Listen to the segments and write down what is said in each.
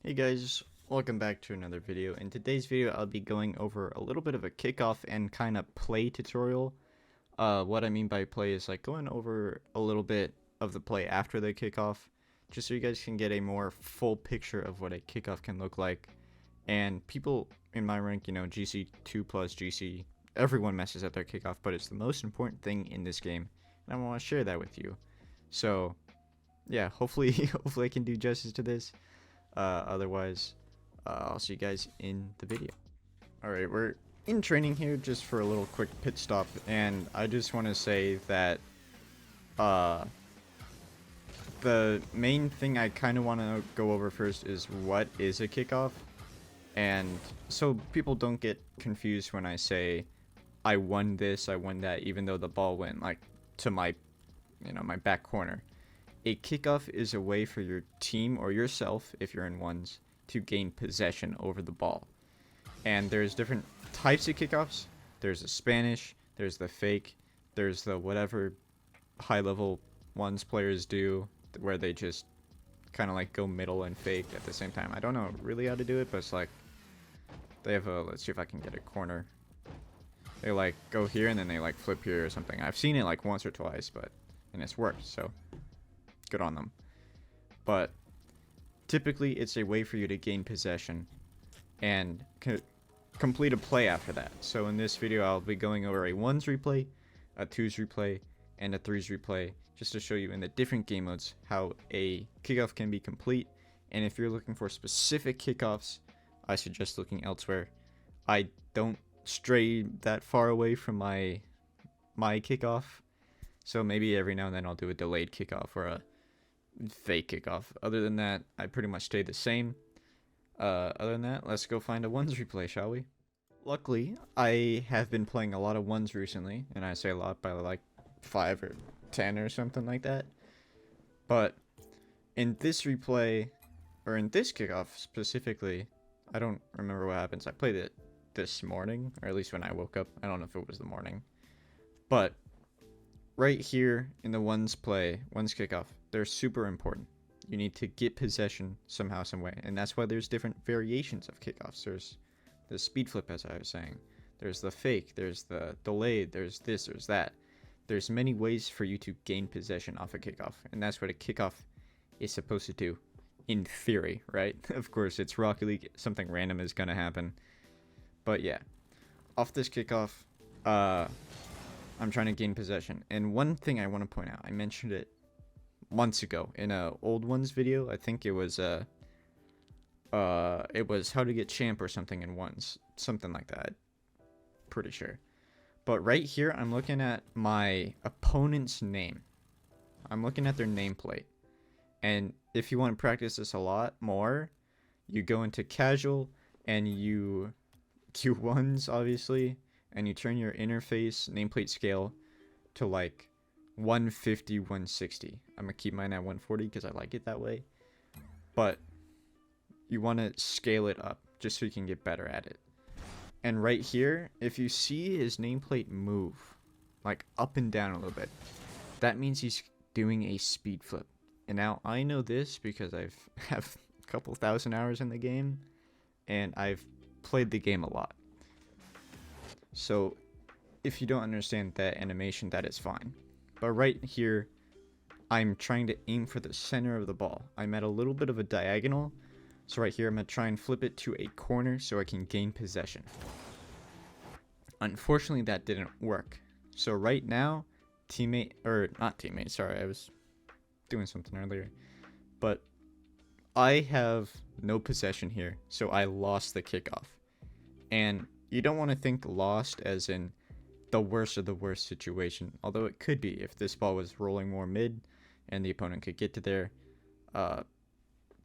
Hey guys, welcome back to another video. In today's video, I'll be going over a little bit of a kickoff and kind of play tutorial. What I mean by play is like going over a little bit of the play after the kickoff, just so you guys can get a more full picture of what a kickoff can look like. And people in my rank, GC 2 plus GC, everyone messes up their kickoff, but it's the most important thing in this game, and I want to share that with you. So, yeah, hopefully I can do justice to this. Otherwise, I'll see you guys in the video. Alright, we're in training here just for a little quick pit stop, and I just want to say that the main thing I kind of want to go over first is what is a kickoff, and so people don't get confused when I say I won this, I won that, even though the ball went like to my back corner. A kickoff is a way for your team or yourself, if you're in ones, to gain possession over the ball. And there's different types of kickoffs. There's the Spanish, there's the fake, there's the whatever high-level ones players do, where they just kind of like go middle and fake at the same time. I don't know really how to do it, but it's like they have a, let's see if I can get a corner. They like go here and then they like flip here or something. I've seen it like once or twice, and it's worked, so good on them. But typically it's a way for you to gain possession and complete a play after that. So in this video I'll be going over a 1s replay, a 2s replay, and a 3s replay, just to show you in the different game modes how a kickoff can be complete. And if you're looking for specific kickoffs, I suggest looking elsewhere. I don't stray that far away from my kickoff, so maybe every now and then I'll do a delayed kickoff or a fake kickoff. Other than that, I pretty much stay the same. Other than that, let's go find a 1s replay, shall we? Luckily, I have been playing a lot of 1s recently, and I say a lot by like 5 or 10 or something like that. But in this replay, or in this kickoff specifically, I don't remember what happens. I played it this morning, or at least when I woke up. I don't know if it was the morning. But right here in the 1s play, 1s kickoff, they're super important. You need to get possession somehow, some way, and that's why there's different variations of kickoffs. There's the speed flip, as I was saying. There's the fake. There's the delayed. There's this. There's that. There's many ways for you to gain possession off a kickoff, and that's what a kickoff is supposed to do, in theory, right? Of course, it's Rocket League. Something random is gonna happen, but yeah, off this kickoff, I'm trying to gain possession. And one thing I want to point out, I mentioned it months ago in a old ones video. I think it was how to get champ or something in ones, something like that, pretty sure. But right here I'm looking at my opponent's name. I'm looking at their nameplate, and if you want to practice this a lot more, you go into casual and you Q1s obviously, and you turn your interface nameplate scale to like 150, 160. I'm gonna keep mine at 140 because I like it that way, but you want to scale it up just so you can get better at it. And right here, if you see his nameplate move like up and down a little bit, that means he's doing a speed flip. And now I know this because I've have a couple thousand hours in the game, and I've played the game a lot. So if you don't understand that animation, that is fine. But right here, I'm trying to aim for the center of the ball. I'm at a little bit of a diagonal. So right here, I'm going to try and flip it to a corner so I can gain possession. Unfortunately, that didn't work. So right now, sorry, I was doing something earlier. But I have no possession here, so I lost the kickoff. And you don't want to think lost as in the worst of the worst situation, although it could be if this ball was rolling more mid and the opponent could get to there.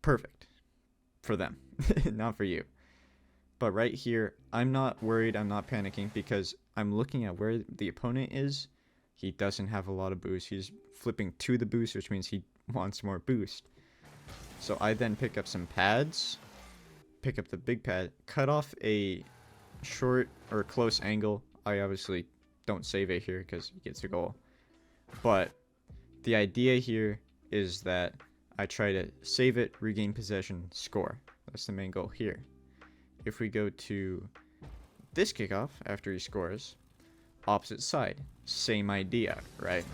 Perfect for them, not for you. But right here, I'm not worried, I'm not panicking, because I'm looking at where the opponent is. He doesn't have a lot of boost. He's flipping to the boost, which means he wants more boost. So I then pick up some pads, pick up the big pad, cut off a short or close angle. I obviously don't save it here because he gets a goal, but the idea here is that I try to save it, regain possession, score. That's the main goal here. If we go to this kickoff after he scores, opposite side, same idea, right?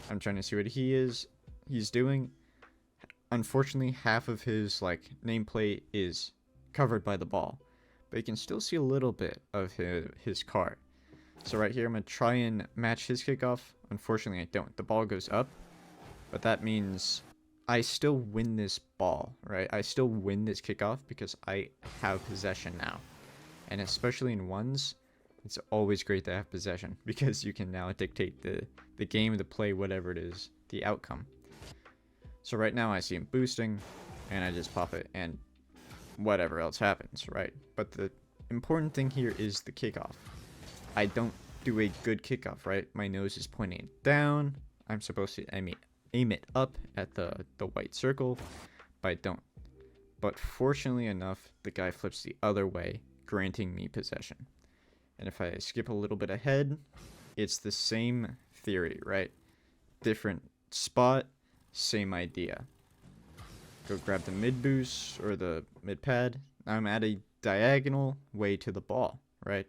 I'm trying to see what he's doing. Unfortunately, half of his nameplate is covered by the ball, but you can still see a little bit of his card. So right here, I'm gonna try and match his kickoff. Unfortunately, I don't. The ball goes up, but that means I still win this ball, right? I still win this kickoff because I have possession now. And especially in ones, it's always great to have possession because you can now dictate the game, the play, whatever it is, the outcome. So right now I see him boosting, and I just pop it, and whatever else happens, right? But the important thing here is the kickoff. I don't do a good kickoff, right? My nose is pointing down. I'm supposed to aim it up at the white circle, but I don't. But fortunately enough, the guy flips the other way, granting me possession. And if I skip a little bit ahead, it's the same theory, right? Different spot, same idea. Go grab the mid boost or the mid pad. I'm at a diagonal way to the ball, right?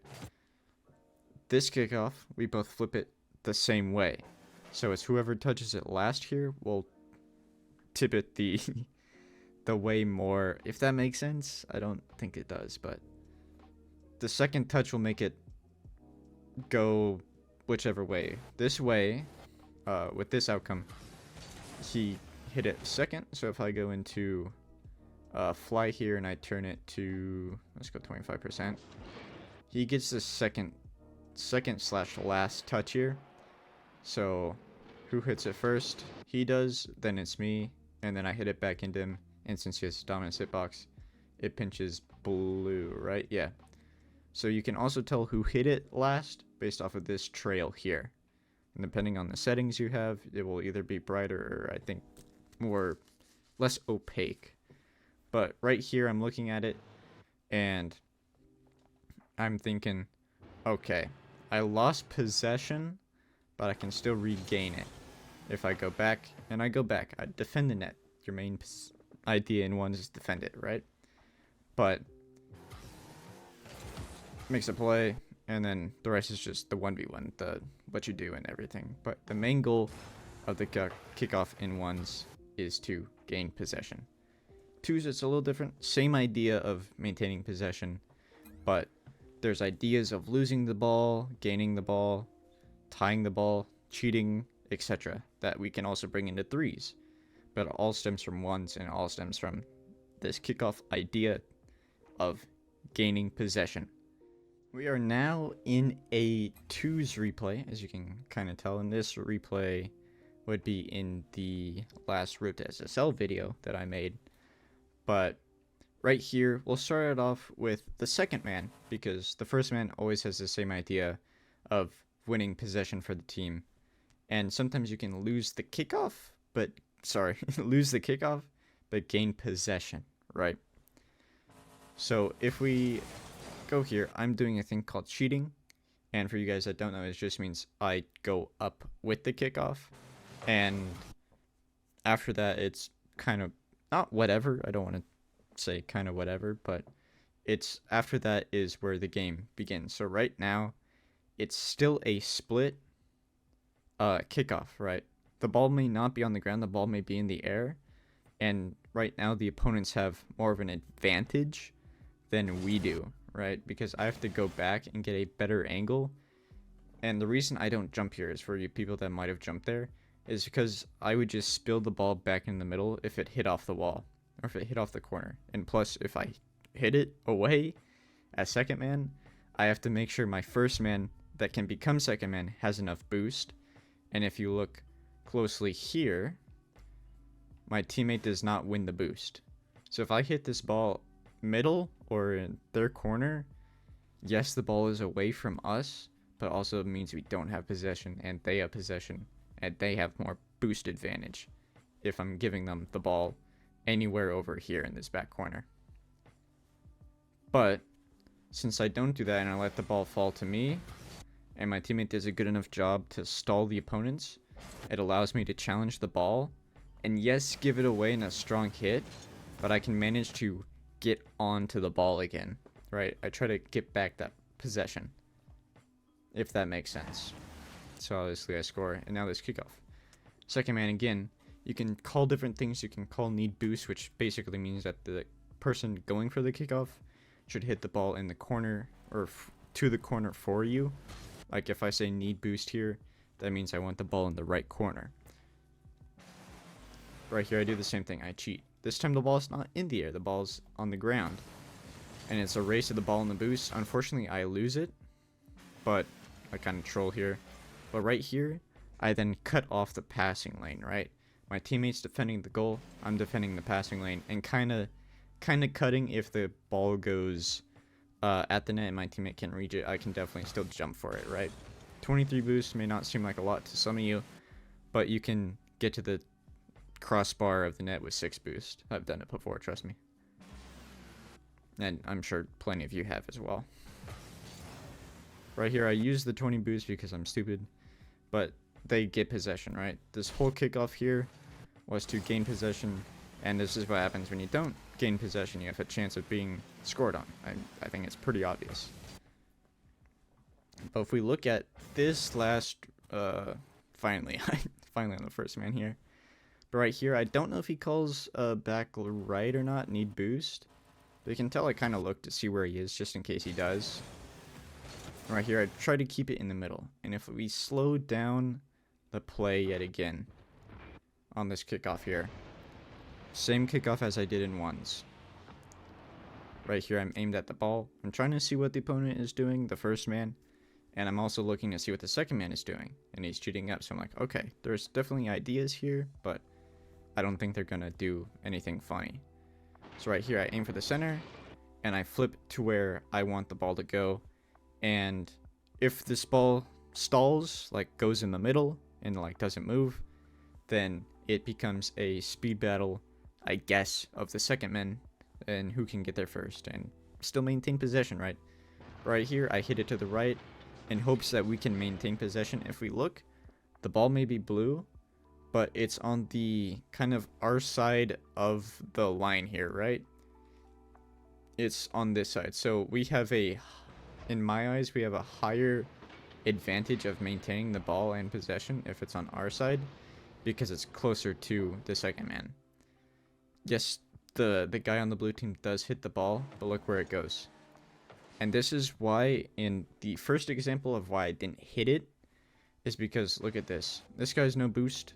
This kickoff, we both flip it the same way. So it's whoever touches it last here will tip it the way more, if that makes sense. I don't think it does, but the second touch will make it go whichever way. This way, with this outcome, he hit it second. So if I go into fly here and I turn it to, let's go 25%, he gets the second / last touch here. So who hits it first? He does, then it's me, and then I hit it back into him, and since he has dominance hitbox, it pinches blue, right? Yeah. So you can also tell who hit it last based off of this trail here. And depending on the settings you have, it will either be brighter or I think less opaque. But right here I'm looking at it and I'm thinking, okay, I lost possession, but I can still regain it. If I go back, and I go back, I defend the net. Your main idea in ones is defend it, right? But makes a play, and then the rest is just the 1v1, what you do and everything. But the main goal of the kickoff in ones is to gain possession. Twos, it's a little different. Same idea of maintaining possession, but there's ideas of losing the ball, gaining the ball, tying the ball, cheating, etc. that we can also bring into threes. But it all stems from ones and all stems from this kickoff idea of gaining possession. We are now in a twos replay, as you can kind of tell, and this replay would be in the last Road to SSL video that I made. But right here, we'll start it off with the second man, because the first man always has the same idea of winning possession for the team. And sometimes you can lose the kickoff, but gain possession, right? So if we go here, I'm doing a thing called cheating. And for you guys that don't know, it just means I go up with the kickoff. And after that, it's kind of not whatever. I don't want to say kind of whatever, but it's after that is where the game begins. So right now, it's still a split kickoff, right? The ball may not be on the ground, the ball may be in the air, and right now the opponents have more of an advantage than we do, right? Because I have to go back and get a better angle, and the reason I don't jump here is for you people that might have jumped there, is because I would just spill the ball back in the middle if it hit off the wall, or if it hit off the corner. And plus, if I hit it away as second man, I have to make sure my first man that can become second man has enough boost. And if you look closely here, my teammate does not win the boost. So if I hit this ball middle or in their corner, yes, the ball is away from us, but also it means we don't have possession and they have possession and they have more boost advantage if I'm giving them the ball anywhere over here in this back corner. But since I don't do that and I let the ball fall to me, and my teammate does a good enough job to stall the opponents, it allows me to challenge the ball, and yes, give it away in a strong hit, but I can manage to get onto the ball again, right? I try to get back that possession, if that makes sense. So obviously I score, and now there's kickoff. Second man again, you can call different things. You can call need boost, which basically means that the person going for the kickoff should hit the ball in the corner or to the corner for you. Like if I say need boost here, that means I want the ball in the right corner. Right here I do the same thing, I cheat. This time the ball's not in the air, the ball's on the ground. And it's a race to the ball in the boost. Unfortunately I lose it, but I kind of troll here. But right here, I then cut off the passing lane, right? My teammate's defending the goal, I'm defending the passing lane, and kind of cutting if the ball goes at the net and my teammate can reach it. I can definitely still jump for it, right? 23 boost may not seem like a lot to some of you, but you can get to the crossbar of the net with 6 boost. I've done it before, trust me. And I'm sure plenty of you have as well. Right here, I use the 20 boost because I'm stupid, but they get possession, right? This whole kickoff here was to gain possession, and this is what happens when you don't gain possession. You have a chance of being scored on. I think it's pretty obvious. But if we look at this last, finally on the first man here. But right here, I don't know if he calls back right or not, need boost. But you can tell I kind of look to see where he is just in case he does. Right here, I try to keep it in the middle. And if we slow down the play yet again on this kickoff here, same kickoff as I did in ones. Right here, I'm aimed at the ball. I'm trying to see what the opponent is doing, the first man. And I'm also looking to see what the second man is doing. And he's cheating up, so I'm like, okay, there's definitely ideas here, but I don't think they're going to do anything funny. So right here, I aim for the center, and I flip to where I want the ball to go. And if this ball stalls, like goes in the middle and like doesn't move, then it becomes a speed battle, I guess, of the second man and who can get there first and still maintain possession, right? Right here, I hit it to the right in hopes that we can maintain possession. If we look, the ball may be blue, but it's on the kind of our side of the line here, right? It's on this side. So we have in my eyes, we have a higher advantage of maintaining the ball and possession if it's on our side, because it's closer to the second man. Yes, the guy on the blue team does hit the ball, but look where it goes. And this is why, in the first example of why I didn't hit it, is because, look at this. This guy's no boost.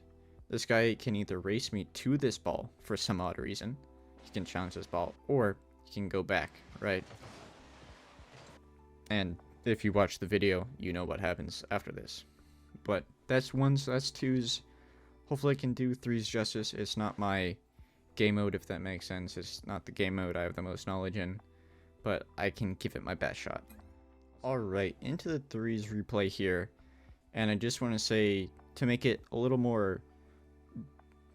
This guy can either race me to this ball for some odd reason. He can challenge this ball, or he can go back, right? And if you watch the video, you know what happens after this. But that's ones, that's twos. Hopefully I can do threes justice. It's not my game mode, if that makes sense. It's not the game mode I have the most knowledge in, but I can give it my best shot. Alright, into the threes replay here. And I just want to say, to make it a little more,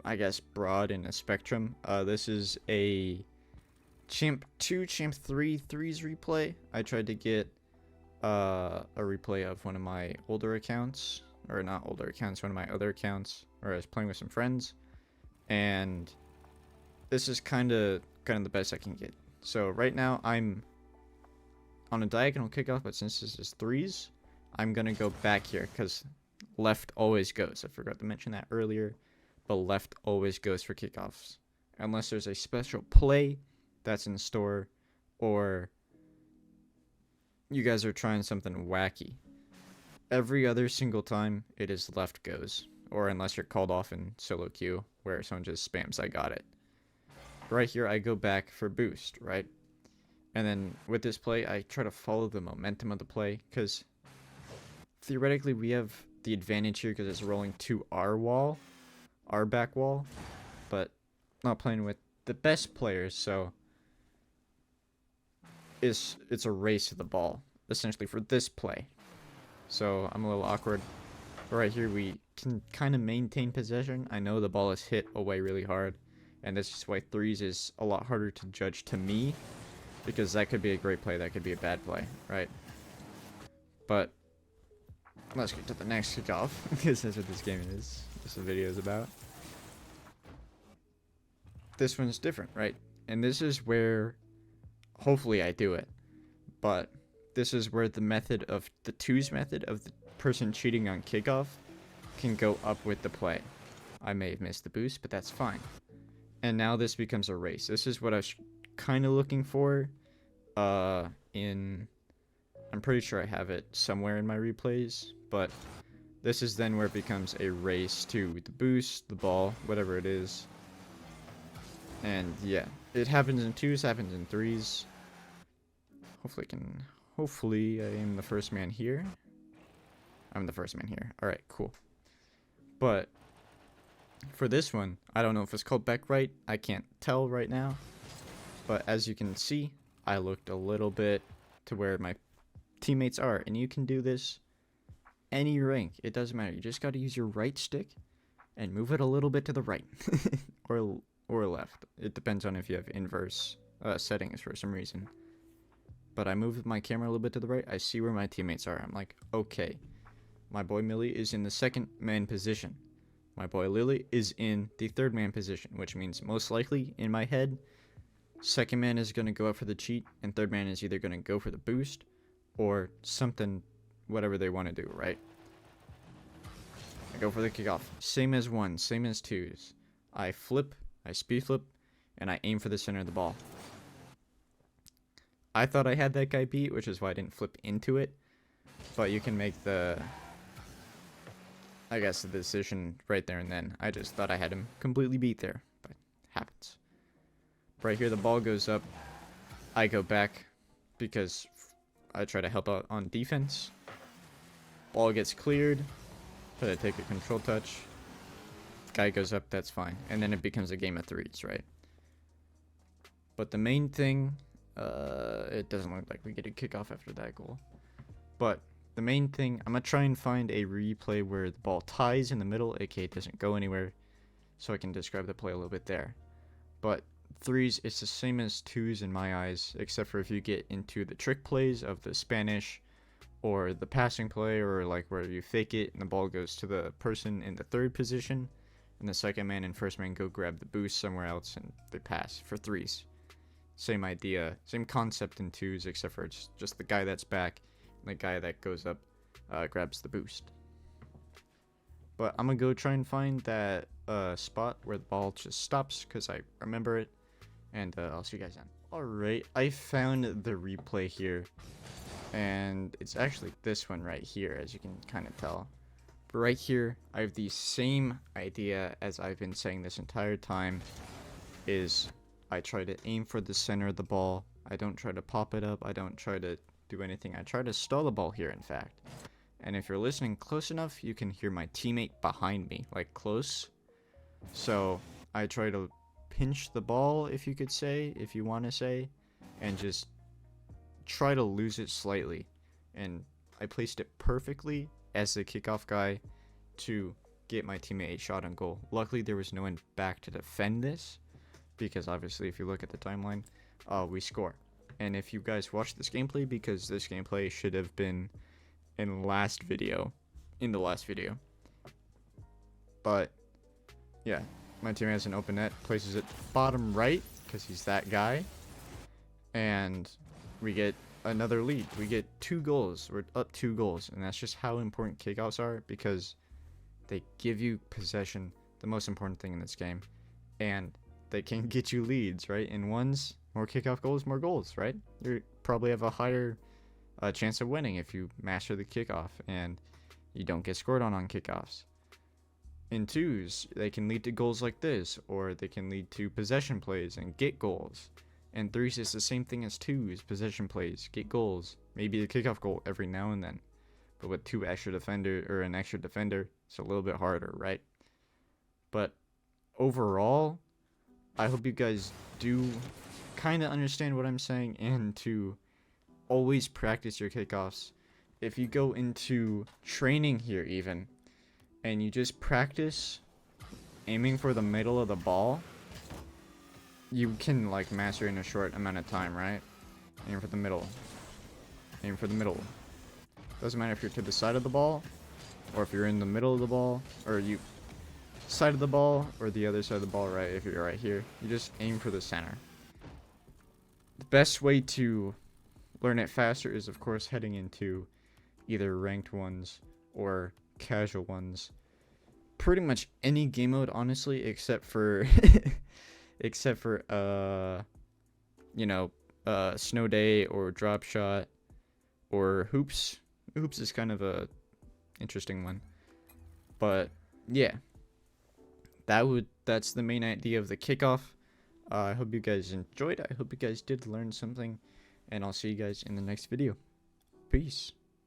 I guess, broad in a spectrum, this is a Champ 2, Champ 3 threes replay. I tried to get a replay of one of my older accounts, or not older accounts, one of my other accounts, where I was playing with some friends, and this is kind of the best I can get. So right now I'm on a diagonal kickoff, but since this is threes, I'm gonna go back here because left always goes. I forgot to mention that earlier, but left always goes for kickoffs unless there's a special play that's in store, or you guys are trying something wacky. Every other single time it is left goes, or unless you're called off in solo queue where someone just spams I got it. Right here I go back for boost, right? And then with this play I try to follow the momentum of the play, because theoretically we have the advantage here because it's rolling to our wall, our back wall, but not playing with the best players, so it's a race to the ball essentially for this play. So I'm a little awkward. But right here we can kind of maintain possession. I know the ball is hit away really hard, and that's just why threes is a lot harder to judge to me, because that could be a great play, that could be a bad play, right? But let's get to the next kickoff, because that's what this game is, this video is about. This one's different, right? And this is where hopefully I do it. But this is where the twos method of the person cheating on kickoff can go up with the play. I may have missed the boost, but that's fine. And now this becomes a race. This is what I was kind of looking for. I'm pretty sure I have it somewhere in my replays, but this is then where it becomes a race to the boost, the ball, whatever it is. And yeah, it happens in twos, happens in threes. Hopefully I am the first man here. I'm the first man here. Alright, cool. But for this one, I don't know if it's called back right. I can't tell right now. But as you can see, I looked a little bit to where my teammates are. And you can do this any rank. It doesn't matter. You just got to use your right stick and move it a little bit to the right. or left. It depends on if you have inverse settings for some reason. But I move my camera a little bit to the right. I see where my teammates are. I'm like, okay. My boy Millie is in the second man position. My boy Lily is in the third man position, which means most likely, in my head, second man is going to go up for the cheat, and third man is either going to go for the boost, or something, whatever they want to do, right? I go for the kickoff. Same as ones, same as twos. I flip, I speed flip, and I aim for the center of the ball. I thought I had that guy beat, which is why I didn't flip into it. But you can make the decision right there and then. I just thought I had him completely beat there, but happens. Right here, the ball goes up. I go back because I try to help out on defense. Ball gets cleared, but I take a control touch. Guy goes up, that's fine. And then it becomes a game of threes, right? But the main thing, it doesn't look like we get a kickoff after that goal. But the main thing, I'm going to try and find a replay where the ball ties in the middle, aka it doesn't go anywhere, so I can describe the play a little bit there. But threes, it's the same as twos in my eyes, except for if you get into the trick plays of the Spanish, or the passing play, or like where you fake it and the ball goes to the person in the third position, and the second man and first man go grab the boost somewhere else and they pass for threes. Same idea, same concept in twos, except for it's just the guy that's back and the guy that goes up grabs the boost. But I'm gonna go try and find that spot where the ball just stops because I remember it, and I'll see you guys then. Alright, I found the replay here, and it's actually this one right here, as you can kind of tell. But right here, I have the same idea as I've been saying this entire time, is I try to aim for the center of the ball. I don't try to pop it up. I don't try to do anything. I try to stall the ball here, in fact. And if you're listening close enough, you can hear my teammate behind me, like close. So I try to pinch the ball, if you could say, if you want to say, and just try to lose it slightly. And I placed it perfectly as the kickoff guy to get my teammate a shot on goal. Luckily, there was no one back to defend this, because obviously if you look at the timeline, we score. And if you guys watch this gameplay, because this gameplay should have been in the last video, but yeah, my teammate has an open net, places it bottom right because he's that guy, and we get another lead. We get 2 goals. We're up 2 goals, and that's just how important kickoffs are, because they give you possession, the most important thing in this game, and they can get you leads, right? In ones, more kickoff goals, more goals, right? You probably have a higher chance of winning if you master the kickoff and you don't get scored on kickoffs. In twos, they can lead to goals like this, or they can lead to possession plays and get goals. And threes is the same thing as twos, possession plays, get goals, maybe a kickoff goal every now and then. But with an extra defender, it's a little bit harder, right? But overall, I hope you guys do kind of understand what I'm saying, and to always practice your kickoffs. If you go into training here even, and you just practice aiming for the middle of the ball, you can like master in a short amount of time, right? Aim for the middle. Aim for the middle. Doesn't matter if you're to the side of the ball, or if you're in the middle of the ball, or you side of the ball, or the other side of the ball, right? If you're right here, you just aim for the center. the best way to learn it faster is, of course, heading into either ranked ones or casual ones. Pretty much any game mode, honestly, except for except for snow day or drop shot or hoops. Hoops is kind of a interesting one. But yeah, that's the main idea of the kickoff. I hope you guys enjoyed. I hope you guys did learn something, and I'll see you guys in the next video. Peace.